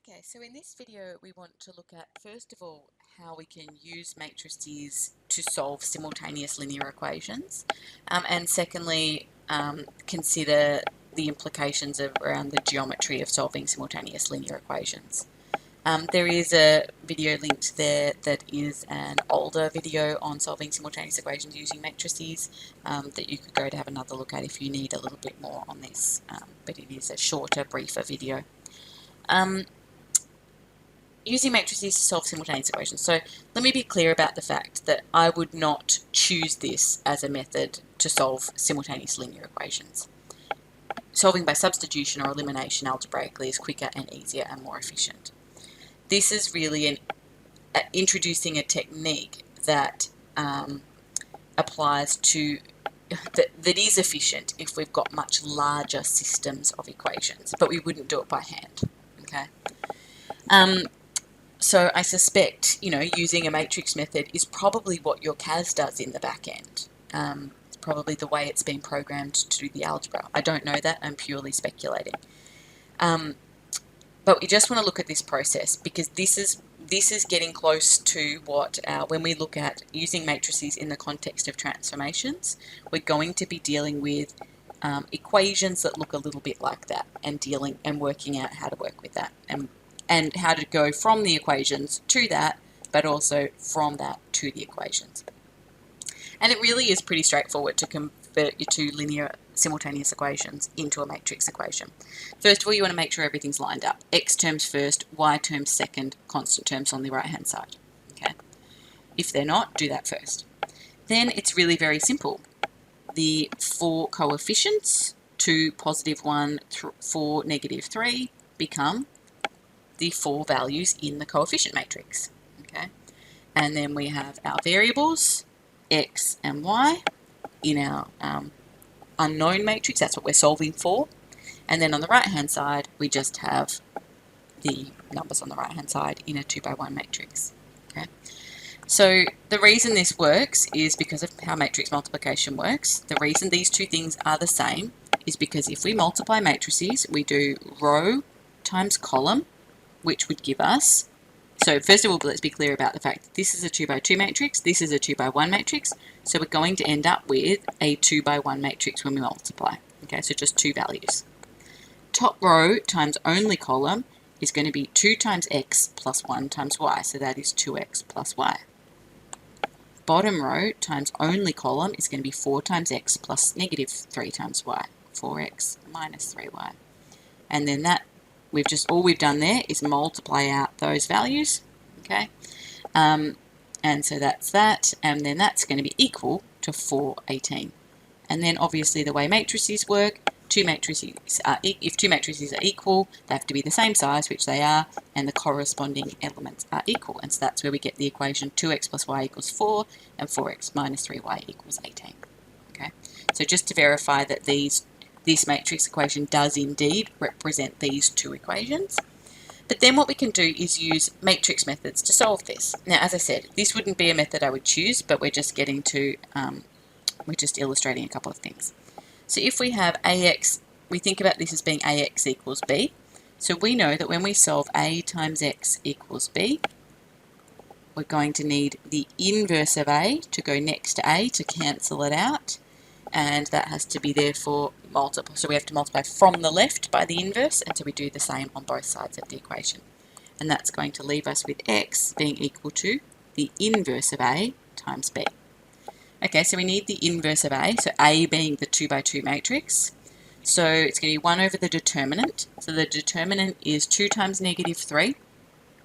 Okay, so in this video we want to look at, first of all, how we can use matrices to solve simultaneous linear equations, and secondly, consider the implications around the geometry of solving simultaneous linear equations. There is a video linked there that is an older video on solving simultaneous equations using matrices that you could go to have another look at if you need a little bit more on this, but it is a shorter, briefer video. Using matrices to solve simultaneous equations. So let me be clear about the fact that I would not choose this as a method to solve simultaneous linear equations. Solving by substitution or elimination algebraically is quicker and easier and more efficient. This is really introducing a technique that applies to that is efficient if we've got much larger systems of equations, but we wouldn't do it by hand. Okay. So I suspect, using a matrix method is probably what your CAS does in the back end. It's probably the way it's been programmed to do the algebra. I don't know that, I'm purely speculating. But we just want to look at this process because this is getting close to what, when we look at using matrices in the context of transformations, we're going to be dealing with equations that look a little bit like that and working out how to work with that and how to go from the equations to that, but also from that to the equations. And it really is pretty straightforward to convert your two linear simultaneous equations into a matrix equation. First of all, you want to make sure everything's lined up. X terms first, Y terms second, constant terms on the right-hand side. Okay. If they're not, do that first. Then it's really very simple. The four coefficients, 2, +1, 4, -3, become the four values in the coefficient matrix. Okay, and then we have our variables x and y in our unknown matrix. That's what we're solving for. And then on the right hand side we just have the numbers on the right hand side in a 2x1 matrix. Okay, so the reason this works is because of how matrix multiplication works. The reason these two things are the same is because if we multiply matrices, we do row times column, which would give us, so first of all, let's be clear about the fact that this is a 2x2 matrix, this is a 2x1 matrix, so we're going to end up with a 2x1 matrix when we multiply. Okay, so just two values. Top row times only column is going to be 2 times x plus 1 times y, so that is 2x plus y. Bottom row times only column is going to be 4 times x plus -3 times y, 4x minus 3y. And then that all we've done there is multiply out those values, okay? And so that's that, and then that's going to be equal to 418. And then obviously the way matrices work, if two matrices are equal, they have to be the same size, which they are, and the corresponding elements are equal. And so that's where we get the equation 2x plus y equals 4 and 4x minus 3y equals 18. Okay, so just to verify that this matrix equation does indeed represent these two equations. But then what we can do is use matrix methods to solve this. Now, as I said, this wouldn't be a method I would choose, but we're just illustrating a couple of things. So if we have AX, we think about this as being AX equals B. So we know that when we solve A times X equals B, we're going to need the inverse of A to go next to A to cancel it out. And that has to be therefore multiple. So we have to multiply from the left by the inverse, and so we do the same on both sides of the equation. And that's going to leave us with x being equal to the inverse of A times B. Okay, so we need the inverse of A, so A being the 2x2 matrix. So it's going to be 1 over the determinant. So the determinant is 2 times -3,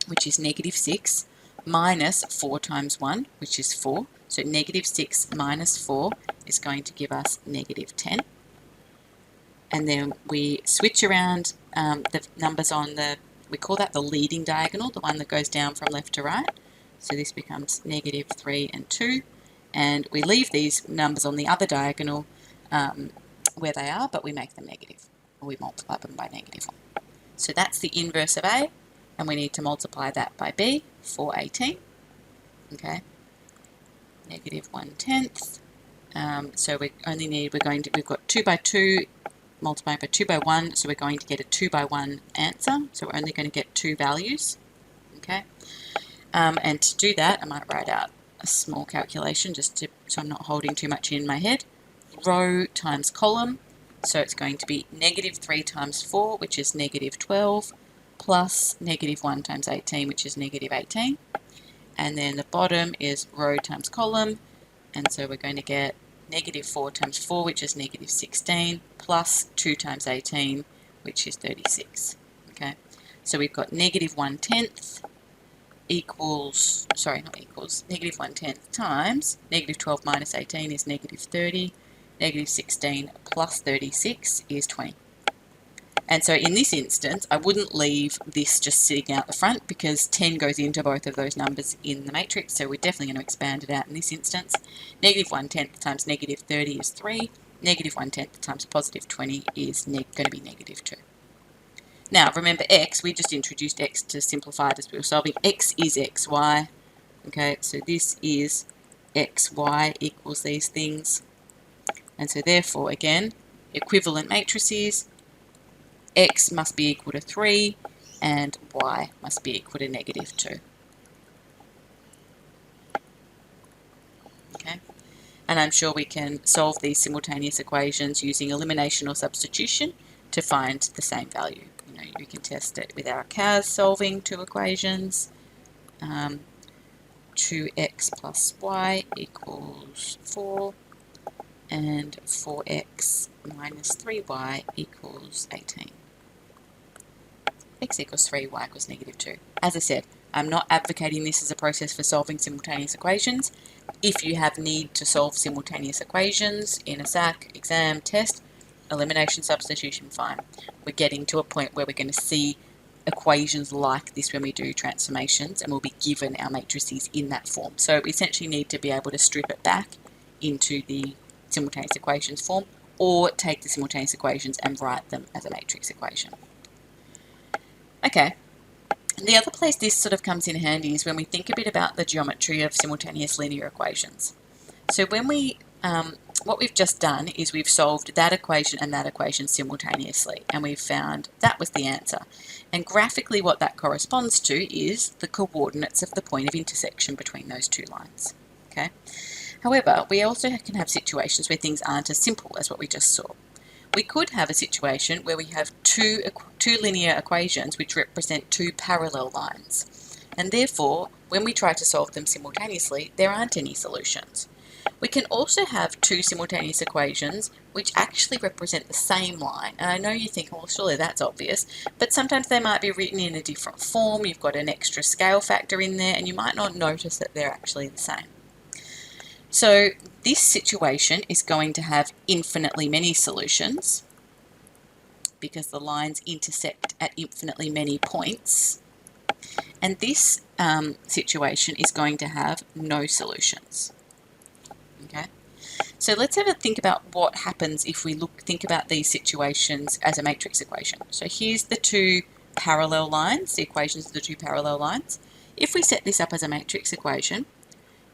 which is -6, minus 4 times 1, which is 4. So -6 minus 4 is going to give us -10. And then we switch around the numbers on we call that the leading diagonal, the one that goes down from left to right. So this becomes -3 and 2. And we leave these numbers on the other diagonal where they are, but we make them negative. Or we multiply them by -1. So that's the inverse of A, and we need to multiply that by B, 418. Okay. -1/10. So we've got 2x2 multiplying by 2 by 1, so we're going to get a 2 by 1 answer, so we're only going to get 2 values. Okay, and to do that, I might write out a small calculation so I'm not holding too much in my head. Row times column, so it's going to be negative 3 times 4, which is negative 12, plus negative 1 times 18, which is negative 18. And then the bottom is row times column, and so we're going to get negative 4 times 4, which is negative 16, plus 2 times 18, which is 36. Okay, so we've got negative 1/10 equals, negative 1/10 times negative 12 minus 18 is negative 30, negative 16 plus 36 is 20. And so in this instance, I wouldn't leave this just sitting out the front because 10 goes into both of those numbers in the matrix, so we're definitely going to expand it out in this instance. Negative 1/10 times negative 30 is 3, negative 1/10 times positive 20 is going to be negative 2. Now remember x, we just introduced x to simplify it as we were solving. X is xy, okay, so this is xy equals these things. And so therefore, again, equivalent matrices, x must be equal to 3 and y must be equal to negative 2. Okay, and I'm sure we can solve these simultaneous equations using elimination or substitution to find the same value. You know, you can test it with our CAS solving two equations. 2x plus y equals 4 and 4x minus 3y equals 18. X equals 3, y equals negative 2. As I said, I'm not advocating this as a process for solving simultaneous equations. If you have need to solve simultaneous equations in a SAC, exam, test, elimination, substitution, fine. We're getting to a point where we're going to see equations like this when we do transformations, and we'll be given our matrices in that form. So we essentially need to be able to strip it back into the simultaneous equations form, or take the simultaneous equations and write them as a matrix equation. Okay, the other place this sort of comes in handy is when we think a bit about the geometry of simultaneous linear equations. So when we, what we've just done is we've solved that equation and that equation simultaneously, and we've found that was the answer. And graphically what that corresponds to is the coordinates of the point of intersection between those two lines. Okay. However, we also can have situations where things aren't as simple as what we just saw. We could have a situation where we have two linear equations which represent two parallel lines, and therefore when we try to solve them simultaneously there aren't any solutions. We can also have two simultaneous equations which actually represent the same line, and I know you think, well, surely that's obvious, but sometimes they might be written in a different form, you've got an extra scale factor in there, and you might not notice that they're actually the same. So this situation is going to have infinitely many solutions because the lines intersect at infinitely many points, and this situation is going to have no solutions. Okay, so let's have a think about what happens if we think about these situations as a matrix equation. So here's the two parallel lines, the equations of the two parallel lines. If we set this up as a matrix equation,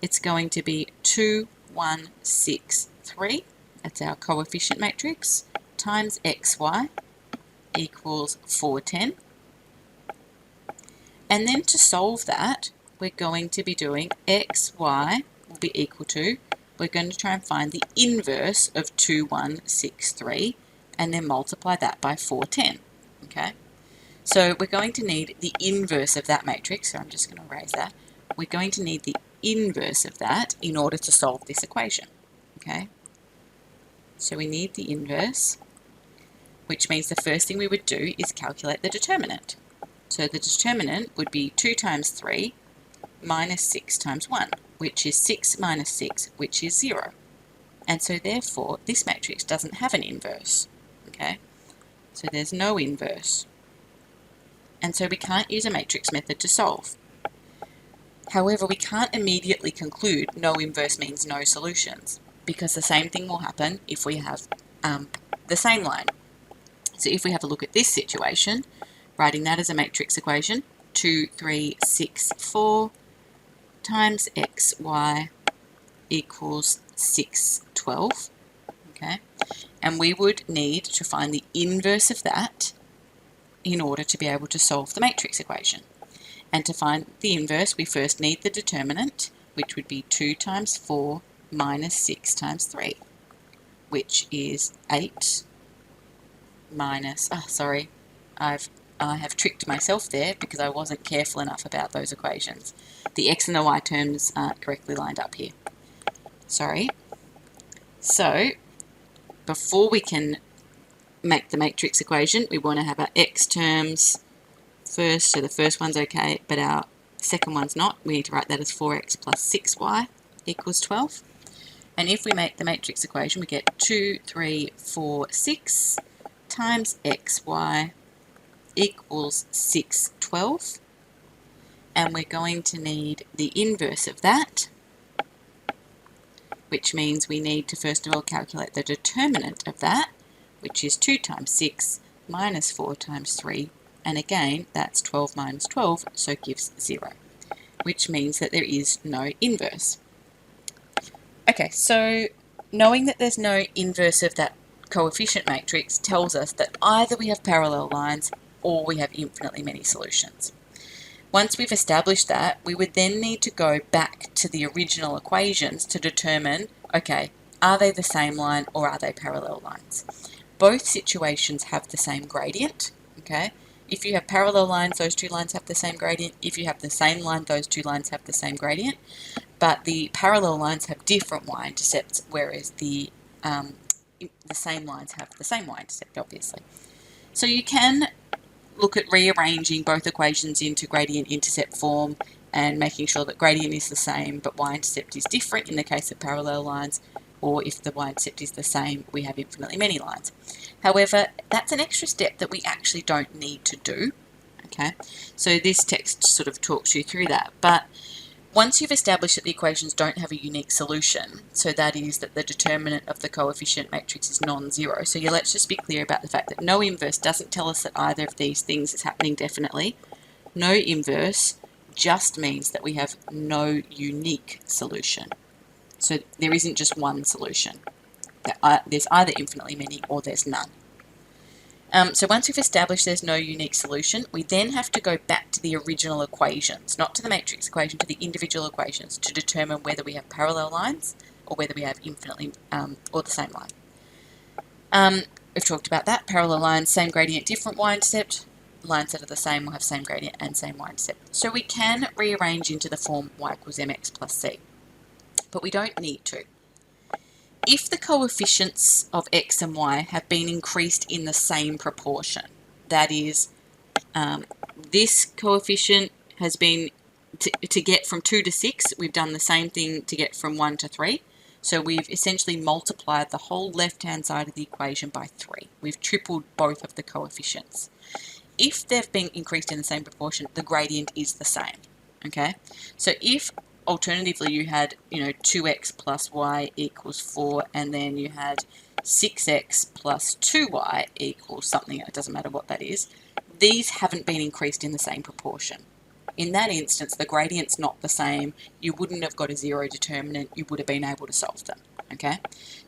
it's going to be 2, 1, 6, 3, that's our coefficient matrix, times xy equals 4, 10. And then to solve that, we're going to be doing xy will be equal to, we're going to try and find the inverse of 2, 1, 6, 3, and then multiply that by 4, 10. Okay, so we're going to need the inverse of that matrix, so I'm just going to erase that. We're going to need the inverse of that in order to solve this equation. Okay, so we need the inverse, which means the first thing we would do is calculate the determinant. So the determinant would be 2 times 3 minus 6 times 1, which is 6 minus 6, which is 0. And so therefore this matrix doesn't have an inverse. Okay, so there's no inverse, and so we can't use a matrix method to solve. However, we can't immediately conclude no inverse means no solutions, because the same thing will happen if we have the same line. So if we have a look at this situation, writing that as a matrix equation, 2, 3, 6, 4 times xy equals 6, 12. Okay, And we would need to find the inverse of that in order to be able to solve the matrix equation. And to find the inverse, we first need the determinant, which would be 2 times 4 minus 6 times 3, which is 8 minus, I have tricked myself there because I wasn't careful enough about those equations. The x and the y terms aren't correctly lined up here. Sorry. So, before we can make the matrix equation, we want to have our x terms first, so the first one's okay, but our second one's not. We need to write that as 4x plus 6y equals 12. And if we make the matrix equation, we get 2, 3, 4, 6 times xy equals 6, 12. And we're going to need the inverse of that, which means we need to first of all calculate the determinant of that, which is 2 times 6 minus 4 times 3. And again, that's 12 minus 12, so it gives 0, which means that there is no inverse. Okay, so knowing that there's no inverse of that coefficient matrix tells us that either we have parallel lines or we have infinitely many solutions. Once we've established that, we would then need to go back to the original equations to determine, okay, are they the same line or are they parallel lines? Both situations have the same gradient, okay? If you have parallel lines, those two lines have the same gradient. If you have the same line, those two lines have the same gradient. But the parallel lines have different y-intercepts, whereas the same lines have the same y-intercept, obviously. So you can look at rearranging both equations into gradient-intercept form and making sure that gradient is the same but y-intercept is different in the case of parallel lines, or if the y-intercept is the same, we have infinitely many lines. However, that's an extra step that we actually don't need to do, okay? So this text sort of talks you through that, but once you've established that the equations don't have a unique solution, so that is that the determinant of the coefficient matrix is non-zero, so let's just be clear about the fact that no inverse doesn't tell us that either of these things is happening definitely. No inverse just means that we have no unique solution. So there isn't just one solution. There's either infinitely many or there's none. So once we've established there's no unique solution, we then have to go back to the original equations, not to the matrix equation, to the individual equations to determine whether we have parallel lines or whether we have infinitely or the same line. We've talked about that. Parallel lines, same gradient, different y-intercept. Lines that are the same will have same gradient and same y-intercept. So we can rearrange into the form y equals mx plus c, but we don't need to. If the coefficients of x and y have been increased in the same proportion, that is, this coefficient has been, to get from 2 to 6, we've done the same thing to get from 1 to 3. So we've essentially multiplied the whole left-hand side of the equation by 3. We've tripled both of the coefficients. If they've been increased in the same proportion, the gradient is the same, okay? So if alternatively you had, 2x plus y equals 4, and then you had 6x plus 2y equals something, it doesn't matter what that is, these haven't been increased in the same proportion. In that instance, the gradient's not the same, you wouldn't have got a zero determinant, you would have been able to solve them, okay?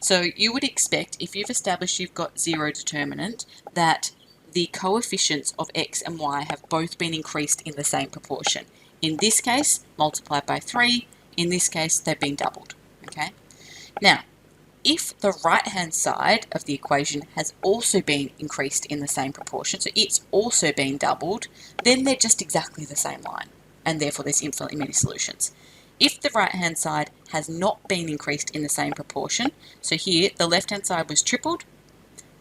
So you would expect, if you've established you've got zero determinant, that the coefficients of x and y have both been increased in the same proportion. In this case, multiplied by 3. In this case, they've been doubled, okay? Now, if the right-hand side of the equation has also been increased in the same proportion, so it's also been doubled, then they're just exactly the same line, and therefore there's infinitely many solutions. If the right-hand side has not been increased in the same proportion, so here the left-hand side was tripled,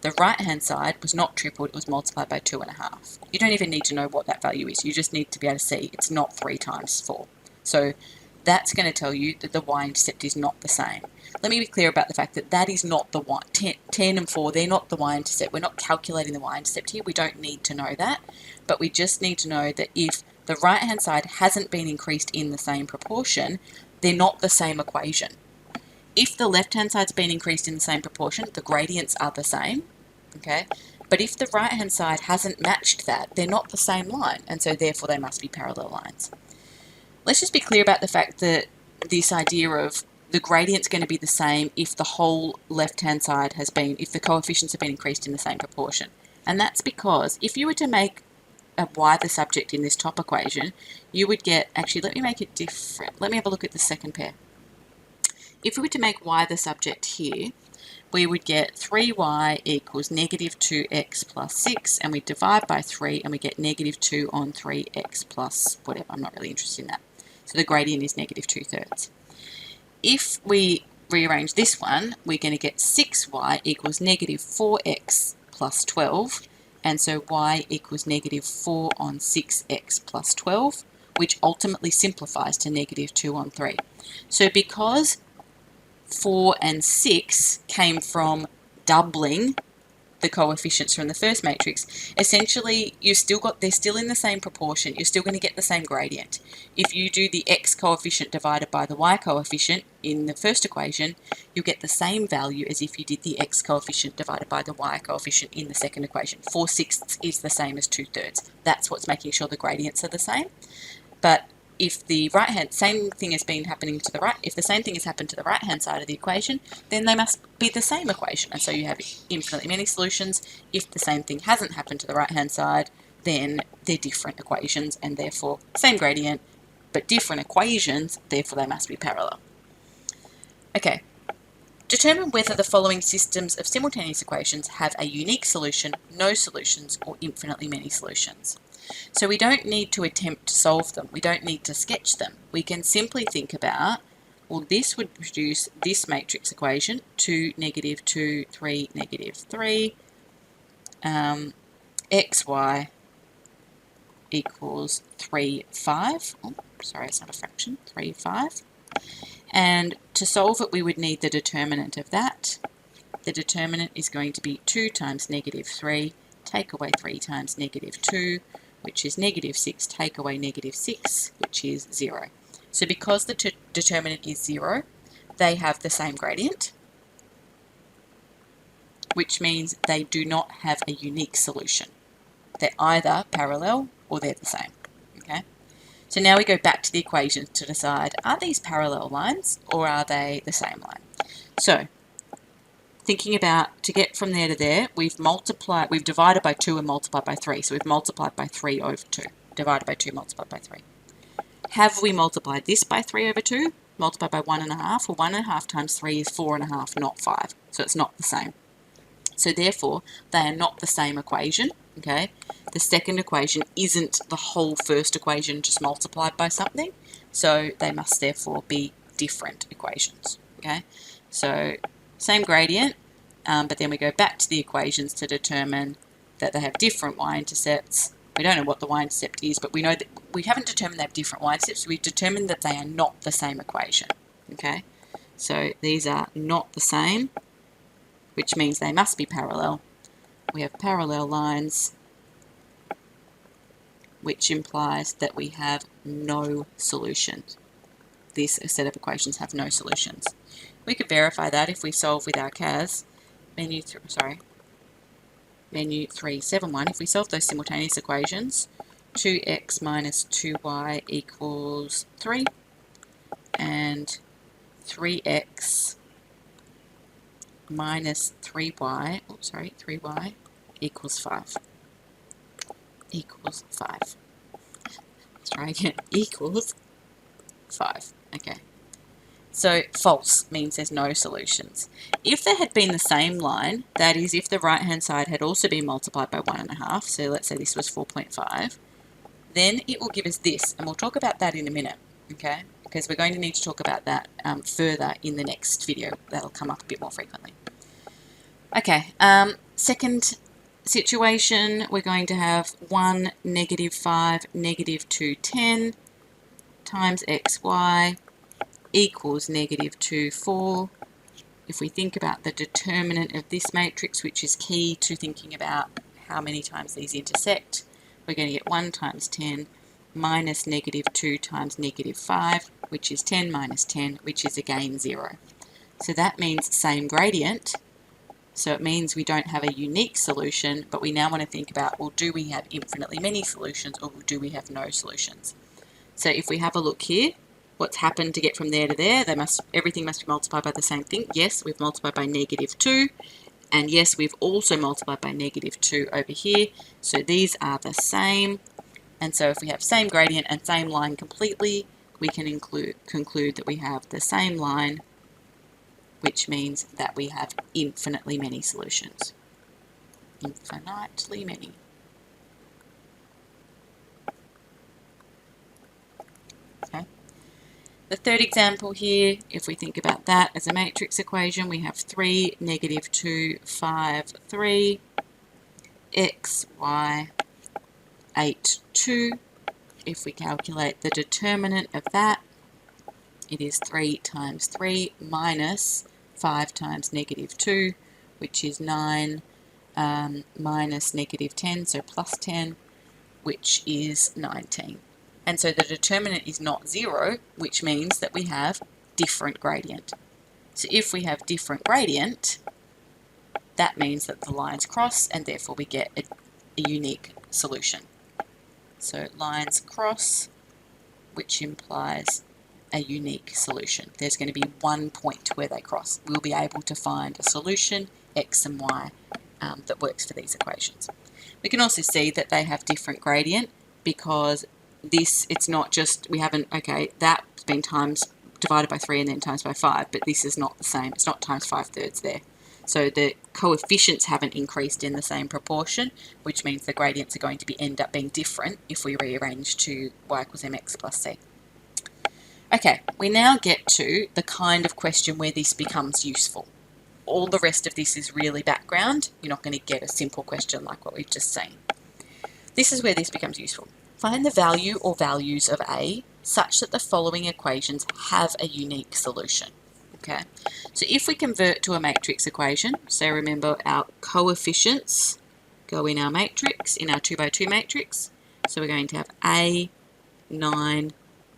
the right-hand side was not tripled, it was multiplied by 2.5. You don't even need to know what that value is, you just need to be able to see it's not 3 times 4. So that's going to tell you that the y-intercept is not the same. Let me be clear about the fact that that is not the 10 and 4, they're not the y-intercept. We're not calculating the y-intercept here, we don't need to know that, but we just need to know that if the right-hand side hasn't been increased in the same proportion, they're not the same equation. If the left-hand side's been increased in the same proportion, the gradients are the same, okay? But if the right-hand side hasn't matched that, they're not the same line, and so therefore they must be parallel lines. Let's just be clear about the fact that this idea of the gradient's going to be the same if the whole left-hand side has been, if the coefficients have been increased in the same proportion. And that's because if you were to make y the subject in this top equation, you would get, actually let me make it different. Let me have a look at the second pair. If we were to make y the subject here, we would get 3y equals negative 2x plus 6, and we divide by 3 and we get negative 2 on 3x plus whatever. I'm not really interested in that. So the gradient is negative 2/3. If we rearrange this one, we're going to get 6y equals negative 4x plus 12, and so y equals negative 4 on 6x plus 12, which ultimately simplifies to negative 2 on 3. So because 4 and 6 came from doubling the coefficients from the first matrix, essentially they're still in the same proportion. You're still going to get the same gradient. If you do the x coefficient divided by the y coefficient in the first equation, you'll get the same value as if you did the x coefficient divided by the y coefficient in the second equation. 4/6 is the same as 2/3. That's what's making sure the gradients are the same. But if the same thing has happened to the right hand side of the equation, then they must be the same equation, and so you have infinitely many solutions. If the same thing hasn't happened to the right hand side, then they're different equations, and therefore same gradient but different equations, therefore they must be parallel. Okay, determine whether the following systems of simultaneous equations have a unique solution, no solutions, or infinitely many solutions. So we don't need to attempt to solve them. We don't need to sketch them. We can simply think about, well, this would produce this matrix equation, 2, negative 2, 3, negative 3, xy equals 3, 5. Oh, sorry, it's not a fraction, 3, 5. And to solve it, we would need the determinant of that. The determinant is going to be 2 times negative 3, take away 3 times negative 2, which is negative 6, take away negative 6, which is 0. So because the determinant is 0, they have the same gradient, which means they do not have a unique solution. They're either parallel or they're the same. Okay. So now we go back to the equations to decide, are these parallel lines or are they the same line? So thinking about, to get from there to there, we've divided by 2 and multiplied by 3. So we've multiplied by 3 over 2. Divided by 2, multiplied by 3. Have we multiplied this by 3 over 2? Multiplied by 1.5? Well, 1.5 times 3 is 4.5, not 5. So it's not the same. So therefore, they are not the same equation. Okay. The second equation isn't the whole first equation just multiplied by something. So they must therefore be different equations. Okay. So same gradient, but then we go back to the equations to determine that they have different y-intercepts. We don't know what the y-intercept is, but we know that we haven't determined they have different y-intercepts. We've determined that they are not the same equation. Okay, so these are not the same, which means they must be parallel. We have parallel lines, which implies that we have no solutions. This set of equations have no solutions. We could verify that if we solve with our CAS, menu 371, if we solve those simultaneous equations, 2x minus 2y equals 3, and 3x minus 3y, 3y equals 5. Equals 5. Let's try again. Equals 5. Okay. So false means there's no solutions. If there had been the same line, that is if the right hand side had also been multiplied by 1.5, so let's say this was 4.5, then it will give us this, and we'll talk about that in a minute, okay? Because we're going to need to talk about that further in the next video. That'll come up a bit more frequently. Okay, second situation, we're going to have 1, negative 5, negative 2, 10 times xy equals negative 2, 4. If we think about the determinant of this matrix, which is key to thinking about how many times these intersect, we're going to get 1 times 10 minus negative 2 times negative 5, which is 10 minus 10, which is again 0. So that means same gradient. So it means we don't have a unique solution, but we now want to think about, well, do we have infinitely many solutions or do we have no solutions? So if we have a look here, what's happened to get from there to there. Everything must be multiplied by the same thing. Yes, we've multiplied by -2. And yes, we've also multiplied by -2 over here. So these are the same. And so if we have same gradient and same line completely, we can conclude that we have the same line, which means that we have infinitely many solutions. Infinitely many. Okay. The third example here, if we think about that as a matrix equation, we have 3, -2, 5, 3, x, y, 8, 2. If we calculate the determinant of that, it is 3 times 3 minus 5 times -2, which is 9 minus -10, so plus 10, which is 19. And so the determinant is not 0, which means that we have different gradient. So if we have different gradient, that means that the lines cross, and therefore we get a unique solution. So lines cross, which implies a unique solution. There's going to be one point where they cross. We'll be able to find a solution, x and y, that works for these equations. We can also see that they have different gradient because it's not just, that's been divided by 3 and then times by 5, but this is not the same. It's not times 5/3 there. So the coefficients haven't increased in the same proportion, which means the gradients are going to end up being different if we rearrange to y equals mx plus c. Okay, we now get to the kind of question where this becomes useful. All the rest of this is really background. You're not going to get a simple question like what we've just seen. This is where this becomes useful. Find the value or values of A such that the following equations have a unique solution. Okay, so if we convert to a matrix equation, so remember our coefficients go in our matrix, in our 2 by 2 matrix. So we're going to have A, 9,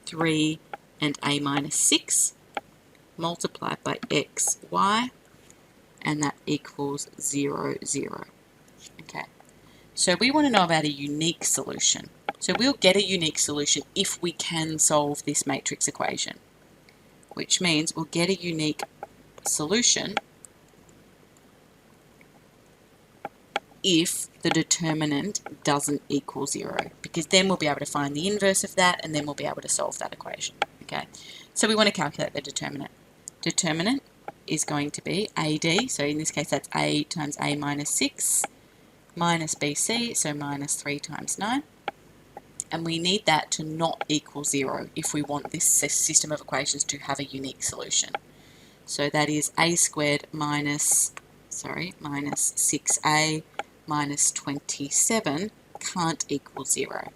3, and A minus 6 multiplied by x, y, and that equals 0, 0. Okay, so we want to know about a unique solution. So we'll get a unique solution if we can solve this matrix equation, which means we'll get a unique solution if the determinant doesn't equal 0, because then we'll be able to find the inverse of that, and then we'll be able to solve that equation. Okay, so we want to calculate the determinant. Determinant is going to be AD, so in this case that's A times A minus 6 minus BC, so minus 3 times 9. And we need that to not equal 0 if we want this system of equations to have a unique solution. So that is A squared minus 6A minus 27 can't equal 0.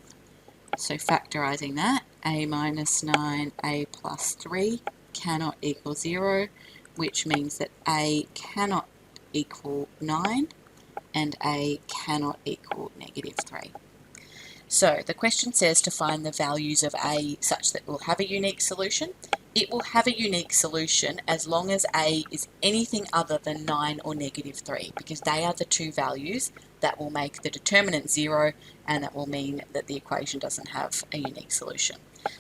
So factorising that, A minus 9, A plus 3 cannot equal 0, which means that A cannot equal 9 and A cannot equal -3. So the question says to find the values of A such that it will have a unique solution. It will have a unique solution as long as A is anything other than 9 or -3, because they are the two values that will make the determinant 0, and that will mean that the equation doesn't have a unique solution.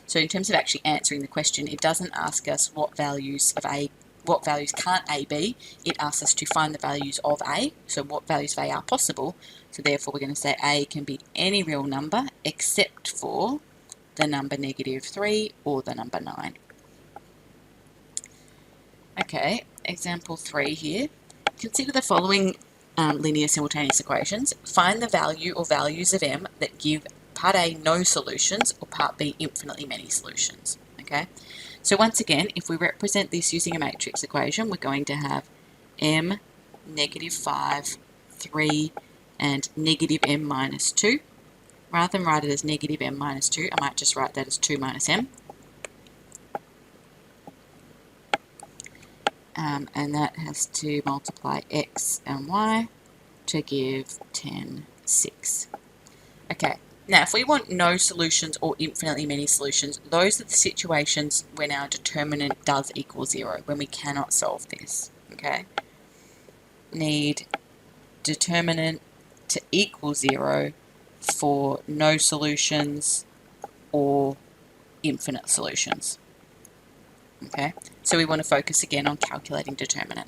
So in terms of actually answering the question, it doesn't ask us what values can't A be. It asks us to find the values of A, so what values of A are possible. So therefore we're going to say A can be any real number except for the number -3 or the number 9. Okay, example 3 here. Consider the following linear simultaneous equations. Find the value or values of M that give part A no solutions or part B infinitely many solutions. Okay, so once again, if we represent this using a matrix equation, we're going to have M, -5, 3, and -m minus 2. Rather than write it as -m minus 2, I might just write that as 2 minus m. And that has to multiply x and y to give 10, 6. Okay, now if we want no solutions or infinitely many solutions, those are the situations when our determinant does equal 0, when we cannot solve this. Okay, need determinant to equal 0 for no solutions or infinite solutions. Okay, so we want to focus again on calculating determinant.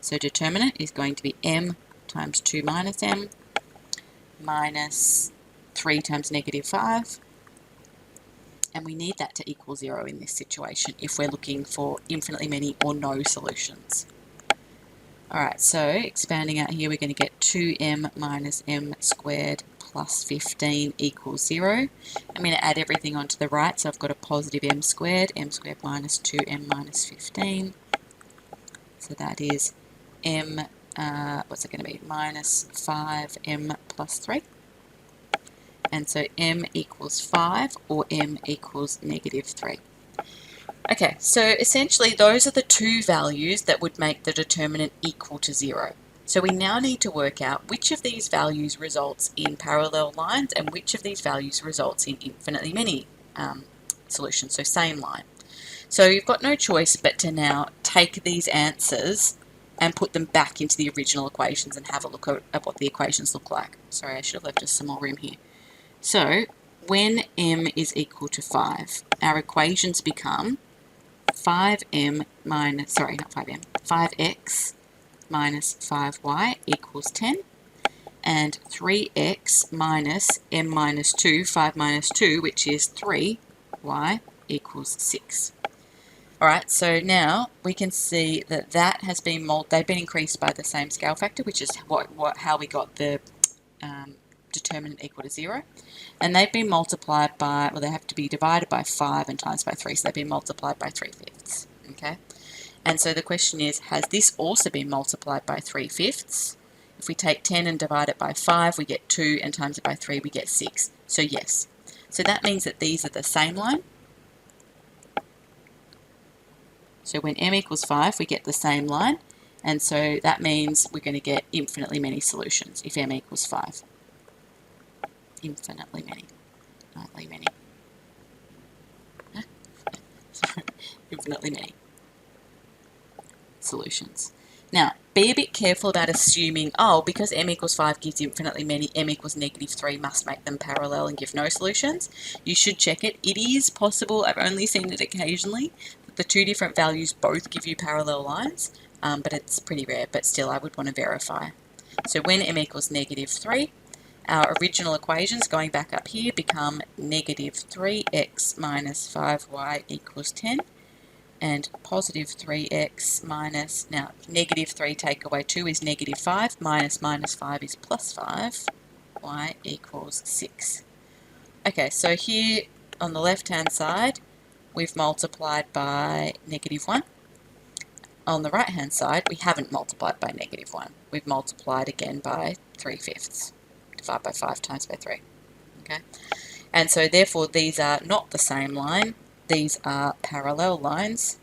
So determinant is going to be m times 2 minus m minus 3 times negative 5, and we need that to equal 0 in this situation if we're looking for infinitely many or no solutions. Alright, so expanding out here, we're going to get 2m minus m squared plus 15 equals 0. I'm going to add everything onto the right, so I've got a positive m squared minus 2m minus 15. So that is m, what's it going to be, minus 5m plus 3. And so m equals 5 or m equals negative 3. Okay, so essentially those are the two values that would make the determinant equal to 0. So we now need to work out which of these values results in parallel lines and which of these values results in infinitely many solutions, so same line. So you've got no choice but to now take these answers and put them back into the original equations and have a look at what the equations look like. Sorry, I should have left us some more room here. So when m is equal to 5, our equations become 5m minus, sorry, not 5m, 5x minus 5y equals 10, and 3x minus m minus 2, 5 minus 2, which is 3y equals 6. Alright, so now we can see that that has been, they've been increased by the same scale factor, which is how we got the determinant equal to 0. And they've been multiplied by, well, they have to be divided by 5 and times by 3, so they've been multiplied by 3/5. Okay? And so the question is, has this also been multiplied by 3/5? If we take 10 and divide it by 5, we get 2, and times it by 3, we get 6. So yes. So that means that these are the same line. So when m equals 5, we get the same line. And so that means we're going to get infinitely many solutions if m equals 5. Infinitely many. Infinitely many solutions. Now, be a bit careful about assuming, oh, because m equals 5 gives infinitely many, m equals negative 3 must make them parallel and give no solutions. You should check it. It is possible, I've only seen it occasionally, that the two different values both give you parallel lines, but it's pretty rare, but still I would want to verify. So when m equals negative 3, our original equations, going back up here, become negative 3x minus 5y equals 10, and positive 3x minus, now negative 3 take away 2 is negative 5, minus 5 is plus 5, y equals 6. Okay, so here on the left hand side, we've multiplied by negative 1. On the right hand side, we haven't multiplied by negative 1. We've multiplied again by 3/5. Divide by 5 times by 3. Okay, and so therefore these are not the same line, these are parallel lines,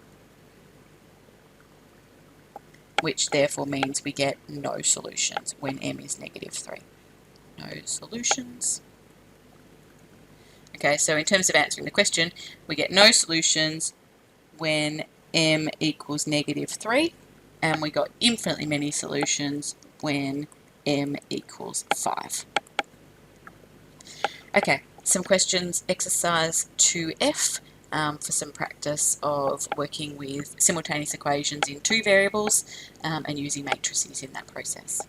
which therefore means we get no solutions when m is negative 3. No solutions. Okay, so in terms of answering the question, we get no solutions when m equals negative 3, and we got infinitely many solutions when m equals 5. Okay, some questions, exercise 2F, for some practice of working with simultaneous equations in two variables and using matrices in that process.